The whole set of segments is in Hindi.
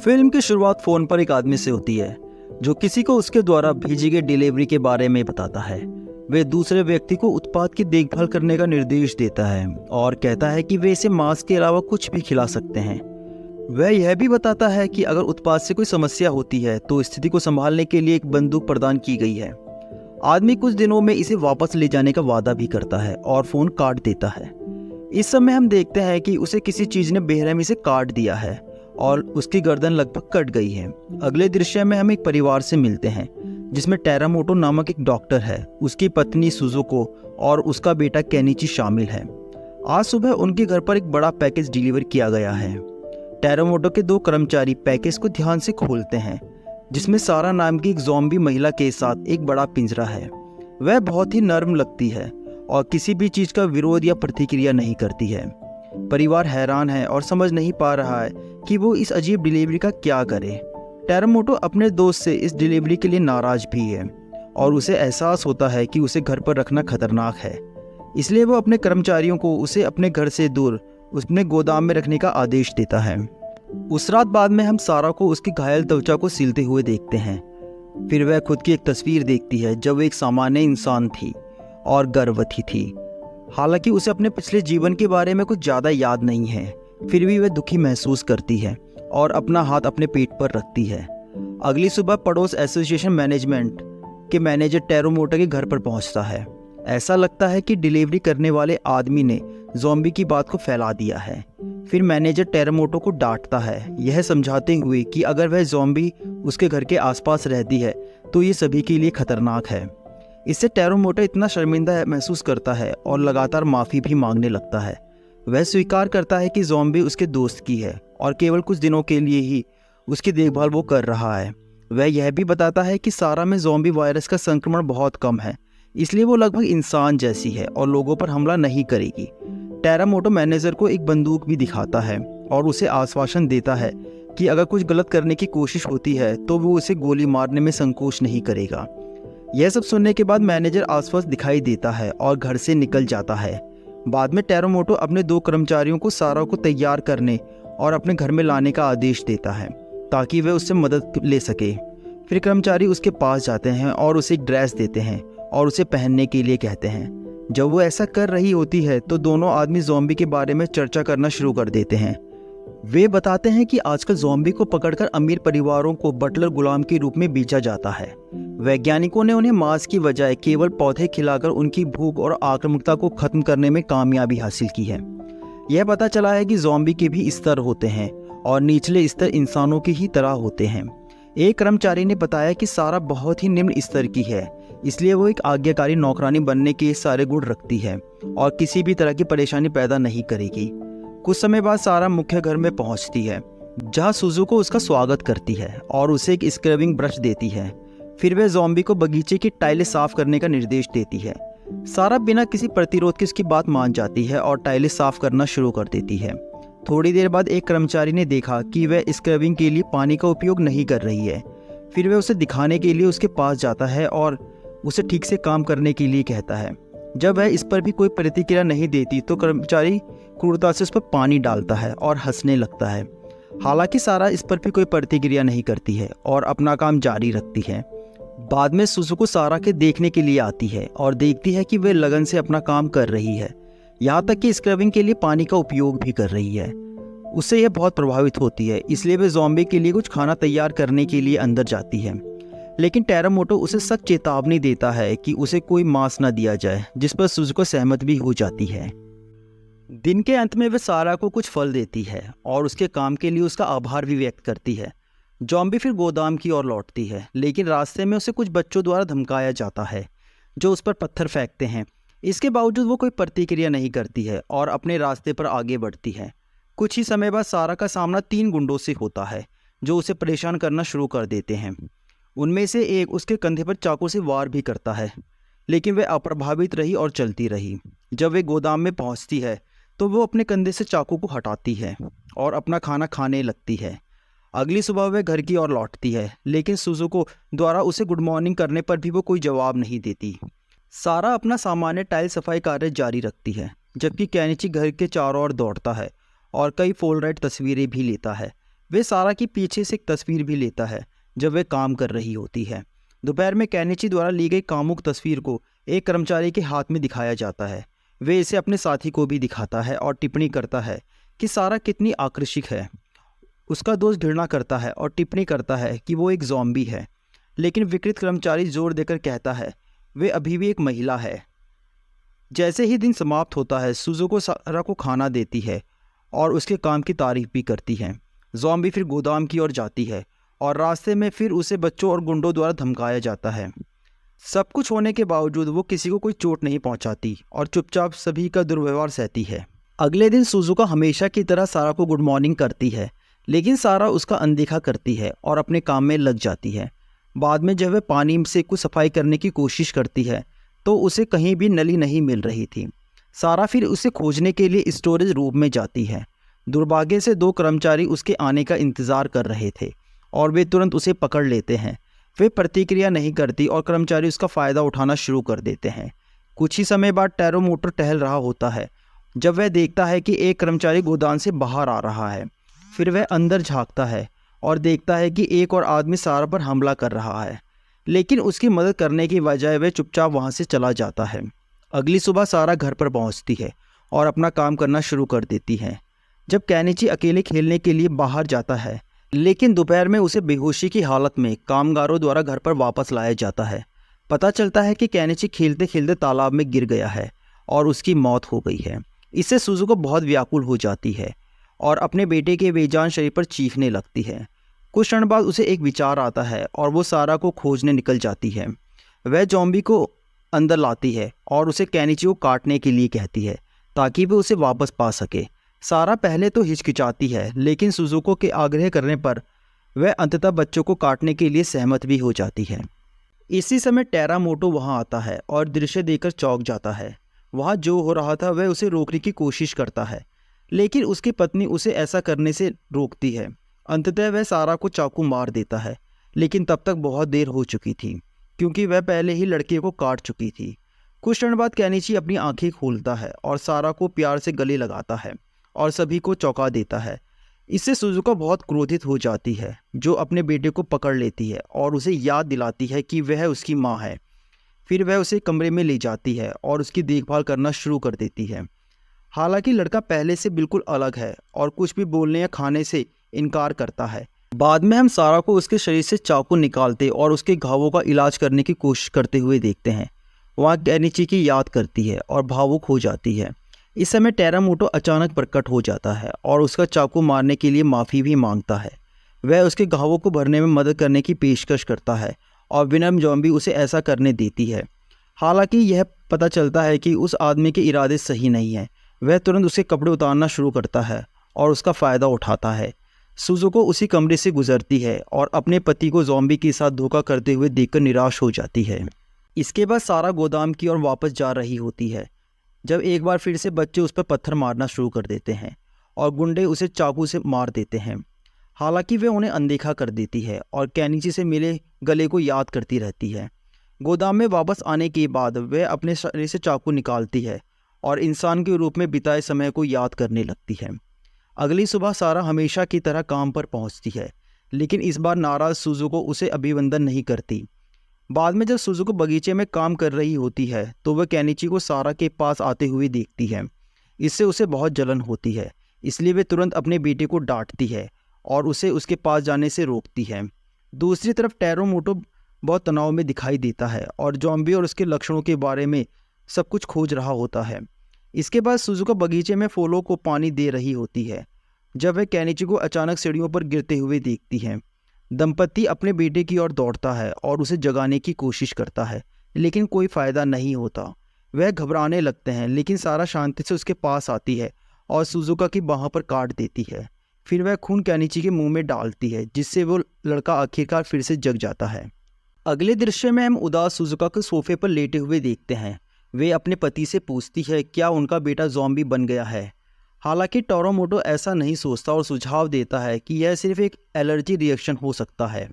फिल्म की शुरुआत फोन पर एक आदमी से होती है जो किसी को उसके द्वारा भेजी गई डिलीवरी के बारे में बताता है। वे दूसरे व्यक्ति को उत्पाद की देखभाल करने का निर्देश देता है और कहता है कि वे इसे मांस के अलावा कुछ भी खिला सकते हैं। वह यह भी बताता है कि अगर उत्पाद से कोई समस्या होती है तो स्थिति को संभालने के लिए एक बंदूक प्रदान की गई है। आदमी कुछ दिनों में इसे वापस ले जाने का वादा भी करता है और फोन काट देता है। इस समय हम देखते हैं कि उसे किसी चीज ने बेरहमी से काट दिया है और उसकी गर्दन लगभग कट गई है। अगले दृश्य में हम एक परिवार से मिलते हैं जिसमें टेरामोटो नामक एक डॉक्टर है, उसकी पत्नी सुजुको और उसका बेटा केनिची शामिल है। आज सुबह उनके घर पर एक बड़ा पैकेज डिलीवर किया गया है। टेरामोटो के दो कर्मचारी पैकेज को ध्यान से खोलते हैं जिसमें सारा नाम की एक ज़ॉम्बी महिला के साथ एक बड़ा पिंजरा है। वह बहुत ही नर्म लगती है और किसी भी चीज़ का विरोध या प्रतिक्रिया नहीं करती है। परिवार हैरान है और समझ नहीं पा रहा है कि वो इस अजीब डिलीवरी का क्या करे। टेरामोटो अपने दोस्त से इस डिलीवरी के लिए नाराज भी है और उसे एहसास होता है कि उसे घर पर रखना खतरनाक है, इसलिए वो अपने कर्मचारियों को उसे अपने घर से दूर उसने गोदाम में रखने का आदेश देता है। उस रात बाद में हम सारा को उसकी घायल त्वचा को सीलते हुए देखते हैं। फिर वह खुद की एक तस्वीर देखती है जब वो एक सामान्य इंसान थी और गर्भवती थी। हालांकि उसे अपने पिछले जीवन के बारे में कुछ ज़्यादा याद नहीं है, फिर भी वह दुखी महसूस करती है और अपना हाथ अपने पेट पर रखती है। अगली सुबह पड़ोस एसोसिएशन मैनेजमेंट के मैनेजर टेरामोटो के घर पर पहुंचता है। ऐसा लगता है कि डिलीवरी करने वाले आदमी ने ज़ॉम्बी की बात को फैला दिया है। फिर मैनेजर टेरामोटो को डांटता है, यह समझाते हुए कि अगर वह ज़ॉम्बी उसके घर के आसपास रहती है तो ये सभी के लिए खतरनाक है। इससे टेरामोटो इतना शर्मिंदा महसूस करता है और लगातार माफ़ी भी मांगने लगता है। वह स्वीकार करता है कि ज़ॉम्बी उसके दोस्त की है और केवल कुछ दिनों के लिए ही उसकी देखभाल वो कर रहा है। वह यह भी बताता है कि सारा में ज़ॉम्बी वायरस का संक्रमण बहुत कम है, इसलिए वो लगभग इंसान जैसी है और लोगों पर हमला नहीं करेगी। टेरामोटो मैनेजर को एक बंदूक भी दिखाता है और उसे आश्वासन देता है कि अगर कुछ गलत करने की कोशिश होती है तो वो उसे गोली मारने में संकोच नहीं करेगा। यह सब सुनने के बाद मैनेजर आश्वस्त दिखाई देता है और घर से निकल जाता है। बाद में टेरामोटो अपने दो कर्मचारियों को सारा को तैयार करने और अपने घर में लाने का आदेश देता है ताकि वे उससे मदद ले सके। फिर कर्मचारी उसके पास जाते हैं और उसे एक ड्रेस देते हैं और उसे पहनने के लिए कहते हैं। जब वो ऐसा कर रही होती है तो दोनों आदमी ज़ॉम्बी के बारे में चर्चा करना शुरू कर देते हैं। वे बताते हैं कि आजकल ज़ॉम्बी को पकड़कर अमीर परिवारों को बटलर गुलाम के रूप में बेचा जाता है। वैज्ञानिकों ने उन्हें मांस की बजाय केवल पौधे खिलाकर उनकी भूख और आक्रामकता को खत्म करने में कामयाबी हासिल की है। यह पता चला है कि ज़ॉम्बी के भी स्तर होते हैं और निचले स्तर इंसानों की ही तरह होते हैं। एक कर्मचारी ने बताया कि सारा बहुत ही निम्न स्तर की है, इसलिए वो एक आज्ञाकारी नौकरानी बनने के सारे गुण रखती है और किसी भी तरह की परेशानी पैदा नहीं करेगी। कुछ समय बाद सारा मुख्य घर में पहुंचती है जहां सुजुको उसका स्वागत करती है और उसे एक स्क्रबिंग ब्रश देती है। फिर वह ज़ॉम्बी को बगीचे की टाइलें साफ करने का निर्देश देती है। सारा बिना किसी प्रतिरोध के उसकी बात मान जाती है और टाइलें साफ करना शुरू कर देती है। थोड़ी देर बाद एक कर्मचारी ने देखा कि वह स्क्रबिंग के लिए पानी का उपयोग नहीं कर रही है। फिर वह उसे दिखाने के लिए उसके पास जाता है और उसे ठीक से काम करने के लिए कहता है। जब वह इस पर भी कोई प्रतिक्रिया नहीं देती तो कर्मचारी क्रूरता से उस पर पानी डालता है और हंसने लगता है। हालांकि सारा इस पर भी कोई प्रतिक्रिया नहीं करती है और अपना काम जारी रखती है। बाद में सुजुको सारा के देखने के लिए आती है और देखती है कि वे लगन से अपना काम कर रही है, यहाँ तक कि स्क्रबिंग के लिए पानी का उपयोग भी कर रही है। उससे यह बहुत प्रभावित होती है, इसलिए वे ज़ॉम्बी के लिए कुछ खाना तैयार करने के लिए अंदर जाती है। लेकिन टेरामोटो उसे सख्त चेतावनी देता है कि उसे कोई मांस न दिया जाए, जिस पर सुजुको सहमत भी हो जाती है। दिन के अंत में वे सारा को कुछ फल देती है और उसके काम के लिए उसका आभार भी व्यक्त करती है। ज़ॉम्बी फिर गोदाम की ओर लौटती है, लेकिन रास्ते में उसे कुछ बच्चों द्वारा धमकाया जाता है जो उस पर पत्थर फेंकते हैं। इसके बावजूद वो कोई प्रतिक्रिया नहीं करती है और अपने रास्ते पर आगे बढ़ती है। कुछ ही समय बाद सारा का सामना 3 गुंडों से होता है जो उसे परेशान करना शुरू कर देते हैं। उनमें से एक उसके कंधे पर चाकू से वार भी करता है, लेकिन वह अप्रभावित रही और चलती रही। जब वे गोदाम में पहुंचती है तो वो अपने कंधे से चाकू को हटाती है और अपना खाना खाने लगती है। अगली सुबह वह घर की ओर लौटती है, लेकिन सुजुको द्वारा उसे गुड मॉर्निंग करने पर भी वो कोई जवाब नहीं देती। सारा अपना सामान्य टाइल सफाई कार्य जारी रखती है, जबकि केनिची घर के चारों ओर दौड़ता है और कई फोल्ड तस्वीरें भी लेता है। वे सारा की पीछे से एक तस्वीर भी लेता है जब वह काम कर रही होती है। दोपहर में केनिची द्वारा ली गई कामुक तस्वीर को एक कर्मचारी के हाथ में दिखाया जाता है। वे इसे अपने साथी को भी दिखाता है और टिप्पणी करता है कि सारा कितनी आकर्षक है। उसका दोस्त घृणा करता है और टिप्पणी करता है कि वो एक ज़ॉम्बी है, लेकिन विकृत कर्मचारी जोर देकर कहता है वे अभी भी एक महिला है। जैसे ही दिन समाप्त होता है, सुजुको सारा को खाना देती है और उसके काम की तारीफ भी करती है। ज़ॉम्बी फिर गोदाम की ओर जाती है और रास्ते में फिर उसे बच्चों और गुंडों द्वारा धमकाया जाता है। सब कुछ होने के बावजूद वो किसी को कोई चोट नहीं पहुंचाती और चुपचाप सभी का दुर्व्यवहार सहती है। अगले दिन सुजुका हमेशा की तरह सारा को गुड मॉर्निंग करती है, लेकिन सारा उसका अनदेखा करती है और अपने काम में लग जाती है। बाद में जब वह पानी से कुछ सफाई करने की कोशिश करती है तो उसे कहीं भी नली नहीं मिल रही थी। सारा फिर उसे खोजने के लिए स्टोरेज रूम में जाती है। दुर्भाग्य से 2 कर्मचारी उसके आने का इंतज़ार कर रहे थे और वे तुरंत उसे पकड़ लेते हैं। वे प्रतिक्रिया नहीं करती और कर्मचारी उसका फ़ायदा उठाना शुरू कर देते हैं। कुछ ही समय बाद टैरो मोटर टहल रहा होता है जब वह देखता है कि एक कर्मचारी गोदाम से बाहर आ रहा है। फिर वह अंदर झांकता है और देखता है कि एक और आदमी सारा पर हमला कर रहा है, लेकिन उसकी मदद करने की बजाय वह चुपचाप वहां से चला जाता है। अगली सुबह सारा घर पर पहुंचती है और अपना काम करना शुरू कर देती है। जब केनिची अकेले खेलने के लिए बाहर जाता है, लेकिन दोपहर में उसे बेहोशी की हालत में कामगारों द्वारा घर पर वापस लाया जाता है। पता चलता है कि केनिची खेलते खेलते तालाब में गिर गया है और उसकी मौत हो गई है। इससे सुजुको बहुत व्याकुल हो जाती है और अपने बेटे के बेजान शरीर पर चीखने लगती है। कुछ क्षण बाद उसे एक विचार आता है और वो सारा को खोजने निकल जाती है। वह ज़ॉम्बी को अंदर लाती है और उसे केनिची को काटने के लिए कहती है ताकि वह उसे वापस पा सके। सारा पहले तो हिचकिचाती है, लेकिन सुजुको के आग्रह करने पर वह अंततः बच्चों को काटने के लिए सहमत भी हो जाती है। इसी समय टेरामोटो वहां आता है और दृश्य देखकर चौंक जाता है। वहां जो हो रहा था वह उसे रोकने की कोशिश करता है, लेकिन उसकी पत्नी उसे ऐसा करने से रोकती है। अंततः वह सारा को चाकू मार देता है, लेकिन तब तक बहुत देर हो चुकी थी क्योंकि वह पहले ही लड़के को काट चुकी थी। कुछ क्षण बाद केनिची अपनी आंखें खोलता है और सारा को प्यार से गले लगाता है और सभी को चौंका देता है। इससे सुजुको बहुत क्रोधित हो जाती है, जो अपने बेटे को पकड़ लेती है और उसे याद दिलाती है कि वह उसकी माँ है। फिर वह उसे कमरे में ले जाती है और उसकी देखभाल करना शुरू कर देती है। हालांकि लड़का पहले से बिल्कुल अलग है और कुछ भी बोलने या खाने से इनकार करता है। बाद में हम सारा को उसके शरीर से चाकू निकालते और उसके घावों का इलाज करने की कोशिश करते हुए देखते हैं। वहाँ केनिची की याद करती है और भावुक हो जाती है। इस समय टेरामोटो अचानक प्रकट हो जाता है और उसका चाकू मारने के लिए माफ़ी भी मांगता है। वह उसके घावों को भरने में मदद करने की पेशकश करता है और विनम्र ज़ॉम्बी उसे ऐसा करने देती है। हालांकि यह पता चलता है कि उस आदमी के इरादे सही नहीं हैं। वह तुरंत उसके कपड़े उतारना शुरू करता है और उसका फ़ायदा उठाता है। सुजुको उसी कमरे से गुजरती है और अपने पति को ज़ॉम्बी के साथ धोखा करते हुए देखकर निराश हो जाती है। इसके बाद सारा गोदाम की ओर वापस जा रही होती है जब एक बार फिर से बच्चे उस पर पत्थर मारना शुरू कर देते हैं और गुंडे उसे चाकू से मार देते हैं। हालांकि वे उन्हें अनदेखा कर देती है और केनिची से मिले गले को याद करती रहती है। गोदाम में वापस आने के बाद वह अपने शरीर से चाकू निकालती है और इंसान के रूप में बिताए समय को याद करने लगती है। अगली सुबह सारा हमेशा की तरह काम पर पहुंचती है, लेकिन इस बार नाराज सुजुको उसे अभिवंदन नहीं करती। बाद में जब सुजुको बगीचे में काम कर रही होती है तो वह केनिची को सारा के पास आते हुए देखती है। इससे उसे बहुत जलन होती है, इसलिए वे तुरंत अपने बेटे को डांटती है और उसे उसके पास जाने से रोकती है। दूसरी तरफ टेरामोटो बहुत तनाव में दिखाई देता है और ज़ॉम्बी और उसके लक्षणों के बारे में सब कुछ खोज रहा होता है। इसके बाद सुजुको बगीचे में फूलों को पानी दे रही होती है जब वह केनिची को अचानक सीढ़ियों पर गिरते हुए देखती है। दंपति अपने बेटे की ओर दौड़ता है और उसे जगाने की कोशिश करता है, लेकिन कोई फ़ायदा नहीं होता। वह घबराने लगते हैं, लेकिन सारा शांति से उसके पास आती है और सुजुका की बाहों पर काट देती है। फिर वह खून केनिची के मुंह में डालती है, जिससे वो लड़का आखिरकार फिर से जग जाता है। अगले दृश्य में हम उदास सुजुका को सोफे पर लेटे हुए देखते हैं। वे अपने पति से पूछती है क्या उनका बेटा ज़ॉम्बी बन गया है। हालांकि टेरामोटो ऐसा नहीं सोचता और सुझाव देता है कि यह सिर्फ एक एलर्जी रिएक्शन हो सकता है।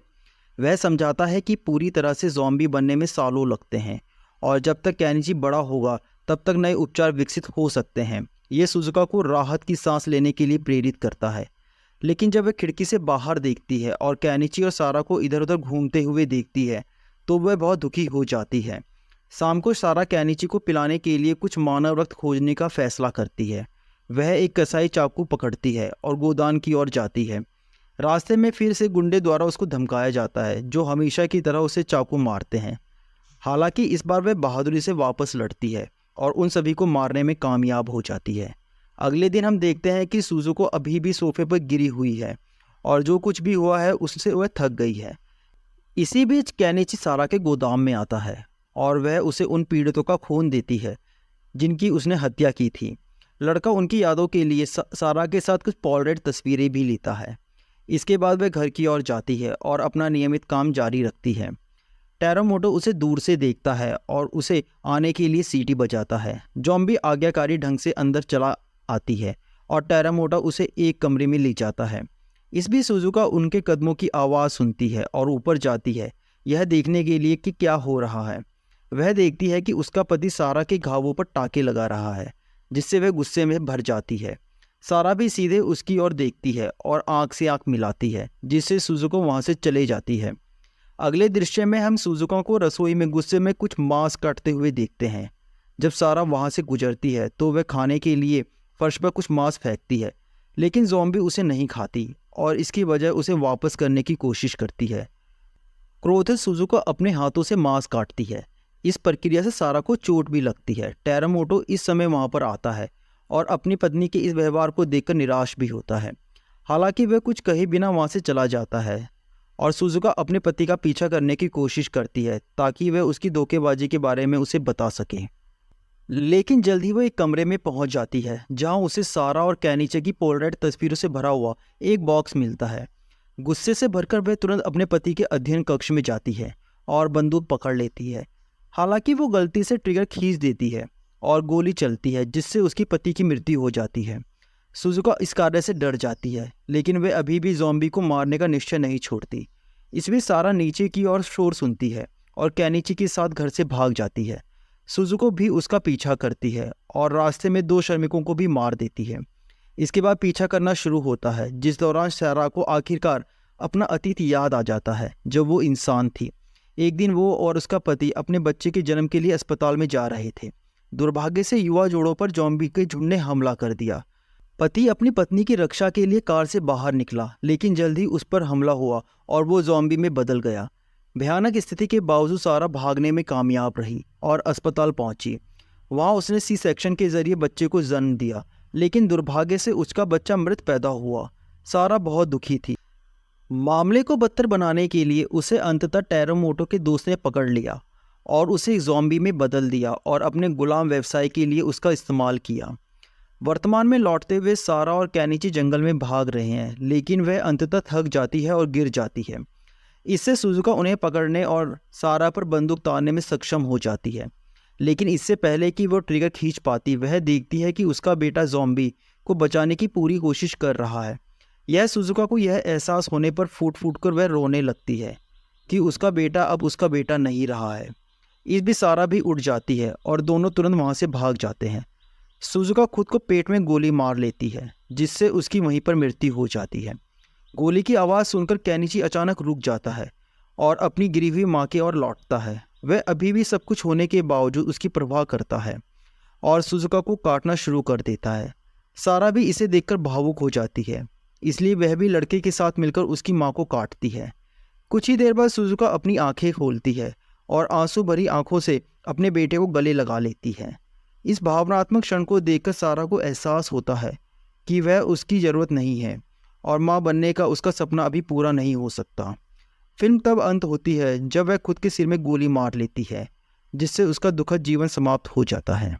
वह समझाता है कि पूरी तरह से ज़ॉम्बी बनने में सालों लगते हैं और जब तक केनिची बड़ा होगा तब तक नए उपचार विकसित हो सकते हैं। ये सुजुका को राहत की सांस लेने के लिए प्रेरित करता है, लेकिन जब वह खिड़की से बाहर देखती है और केनिची और सारा को इधर उधर घूमते हुए देखती है तो वह बहुत दुखी हो जाती है। शाम को सारा केनिची को पिलाने के लिए कुछ मानव रक्त खोजने का फैसला करती है। वह एक कसाई चाकू पकड़ती है और गोदान की ओर जाती है। रास्ते में फिर से गुंडे द्वारा उसको धमकाया जाता है, जो हमेशा की तरह उसे चाकू मारते हैं। हालांकि इस बार वह बहादुरी से वापस लड़ती है और उन सभी को मारने में कामयाब हो जाती है। अगले दिन हम देखते हैं कि सुजुको अभी भी सोफे पर गिरी हुई है और जो कुछ भी हुआ है उससे वह थक गई है। इसी बीच केनिची सारा के गोदाम में आता है और वह उसे उन पीड़ितों का खून देती है जिनकी उसने हत्या की थी। लड़का उनकी यादों के लिए सारा के साथ कुछ पोलराइड तस्वीरें भी लेता है। इसके बाद वह घर की ओर जाती है और अपना नियमित काम जारी रखती है। टेरामोटो उसे दूर से देखता है और उसे आने के लिए सीटी बजाता है। जॉम्बी आज्ञाकारी ढंग से अंदर चला आती है और टेरामोटो उसे एक कमरे में ले जाता है। इस बीच सुजुका उनके कदमों की आवाज़ सुनती है और ऊपर जाती है, यह देखने के लिए कि क्या हो रहा है। वह देखती है कि उसका पति सारा के घावों पर टाके लगा रहा है, जिससे वह गुस्से में भर जाती है। सारा भी सीधे उसकी ओर देखती है और आंख से आंख मिलाती है, जिससे सुजुको वहां से चले जाती है। अगले दृश्य में हम सुजुका को रसोई में गुस्से में कुछ मांस काटते हुए देखते हैं। जब सारा वहां से गुजरती है तो वह खाने के लिए फर्श पर कुछ मांस फेंकती है, लेकिन ज़ॉम्बी उसे नहीं खाती और इसकी वजह उसे वापस करने की कोशिश करती है। क्रोधित सुजुका अपने हाथों से मांस काटती है। इस प्रक्रिया से सारा को चोट भी लगती है। टेरामोटो इस समय वहां पर आता है और अपनी पत्नी के इस व्यवहार को देखकर निराश भी होता है। हालांकि वह कुछ कहे बिना वहां से चला जाता है और सुजुका अपने पति का पीछा करने की कोशिश करती है ताकि वह उसकी धोखेबाजी के बारे में उसे बता सके। लेकिन जल्द ही वह एक कमरे में पहुंच जाती है जहां उसे सारा और केनिची की पोलराइड तस्वीरों से भरा हुआ एक बॉक्स मिलता है। गुस्से से भरकर वह तुरंत अपने पति के अध्ययन कक्ष में जाती है और बंदूक पकड़ लेती है। हालांकि वो गलती से ट्रिगर खींच देती है और गोली चलती है, जिससे उसकी पति की मृत्यु हो जाती है। सुजुका इस कार्य से डर जाती है, लेकिन वह अभी भी ज़ॉम्बी को मारने का निश्चय नहीं छोड़ती। इसमें सारा नीचे की ओर शोर सुनती है और केनिची के साथ घर से भाग जाती है। सुजुको भी उसका पीछा करती है और रास्ते में 2 श्रमिकों को भी मार देती है। इसके बाद पीछा करना शुरू होता है, जिस दौरान सारा को आखिरकार अपना अतीत याद आ जाता है जब वो इंसान थी। एक दिन वो और उसका पति अपने बच्चे के जन्म के लिए अस्पताल में जा रहे थे। दुर्भाग्य से युवा जोड़ों पर ज़ॉम्बी के झुंड ने हमला कर दिया। पति अपनी पत्नी की रक्षा के लिए कार से बाहर निकला, लेकिन जल्द ही उस पर हमला हुआ और वो ज़ॉम्बी में बदल गया। भयानक स्थिति के बावजूद सारा भागने में कामयाब रही और अस्पताल पहुंची। वहां उसने सी सेक्शन के जरिए बच्चे को जन्म दिया, लेकिन दुर्भाग्य से उसका बच्चा मृत पैदा हुआ। सारा बहुत दुखी थी। मामले को बदतर बनाने के लिए उसे अंततः टेरामोटो के दोस्त ने पकड़ लिया और उसे ज़ॉम्बी में बदल दिया और अपने गुलाम व्यवसाय के लिए उसका इस्तेमाल किया। वर्तमान में लौटते हुए सारा और केनिची जंगल में भाग रहे हैं, लेकिन वह अंततः थक जाती है और गिर जाती है। इससे सुजुका उन्हें पकड़ने और सारा पर बंदूक तानने में सक्षम हो जाती है, लेकिन इससे पहले कि वो ट्रिगर खींच पाती वह देखती है कि उसका बेटा ज़ॉम्बी को बचाने की पूरी कोशिश कर रहा है। यह सुजुका को यह एहसास होने पर फूट फूट कर वह रोने लगती है कि उसका बेटा अब उसका बेटा नहीं रहा है। इस बीच सारा भी उठ जाती है और दोनों तुरंत वहाँ से भाग जाते हैं। सुजुका खुद को पेट में गोली मार लेती है, जिससे उसकी वहीं पर मृत्यु हो जाती है। गोली की आवाज़ सुनकर केनिची अचानक रुक जाता है और अपनी गिरी हुई माँ की ओर लौटता है। वह अभी भी सब कुछ होने के बावजूद उसकी परवाह करता है और सुजुका को काटना शुरू कर देता है। सारा भी इसे देखकर भावुक हो जाती है, इसलिए वह भी लड़के के साथ मिलकर उसकी माँ को काटती है। कुछ ही देर बाद सुजुका अपनी आंखें खोलती है और आंसू भरी आंखों से अपने बेटे को गले लगा लेती है। इस भावनात्मक क्षण को देखकर सारा को एहसास होता है कि वह उसकी ज़रूरत नहीं है और माँ बनने का उसका सपना अभी पूरा नहीं हो सकता। फिल्म तब अंत होती है जब वह खुद के सिर में गोली मार लेती है, जिससे उसका दुखद जीवन समाप्त हो जाता है।